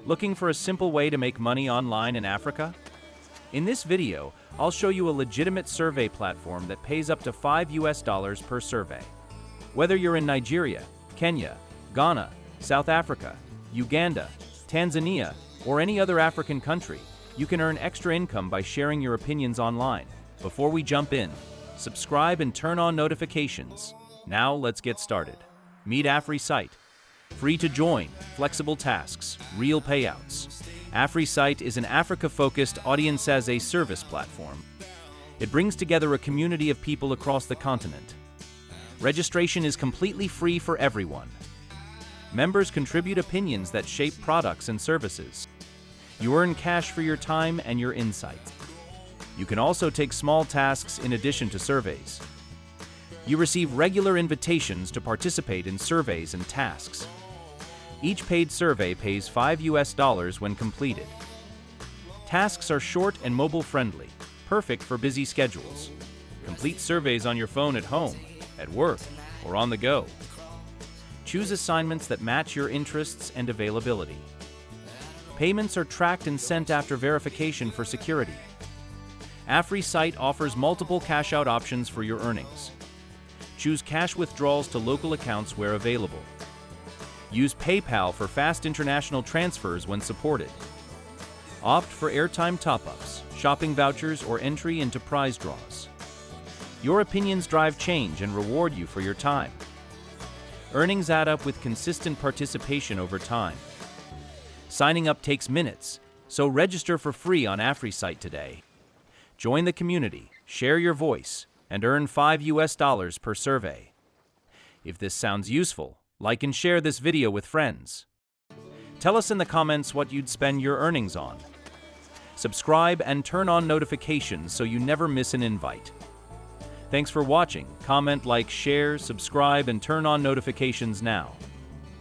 Looking for a simple way to make money online in Africa? In this video, I'll show you a legitimate survey platform that pays up to $5 per survey. Whether you're in Nigeria, Kenya, Ghana, South Africa, Uganda, Tanzania, or any other African country, you can earn extra income by sharing your opinions online. Before we jump in, subscribe and turn on notifications. Now let's get started. Meet AfriSight. Free to join, flexible tasks, real payouts. AfriSight is an Africa-focused audience-as-a-service platform. It brings together a community of people across the continent. Registration is completely free for everyone. Members contribute opinions that shape products and services. You earn cash for your time and your insights. You can also take small tasks in addition to surveys. You receive regular invitations to participate in surveys and tasks. Each paid survey pays $5 when completed. Tasks are short and mobile-friendly, perfect for busy schedules. Complete surveys on your phone at home, at work, or on the go. Choose assignments that match your interests and availability. Payments are tracked and sent after verification for security. AfriSight offers multiple cash-out options for your earnings. Choose cash withdrawals to local accounts where available. Use PayPal for fast international transfers when supported. Opt for airtime top-ups, shopping vouchers, or entry into prize draws. Your opinions drive change and reward you for your time. Earnings add up with consistent participation over time. Signing up takes minutes, so register for free on AfriSight today. Join the community, share your voice, and earn $5 per survey. If this sounds useful, like and share this video with friends. Tell us in the comments what you'd spend your earnings on. Subscribe and turn on notifications so you never miss an invite. Thanks for watching. Comment, like, share, subscribe, and turn on notifications now.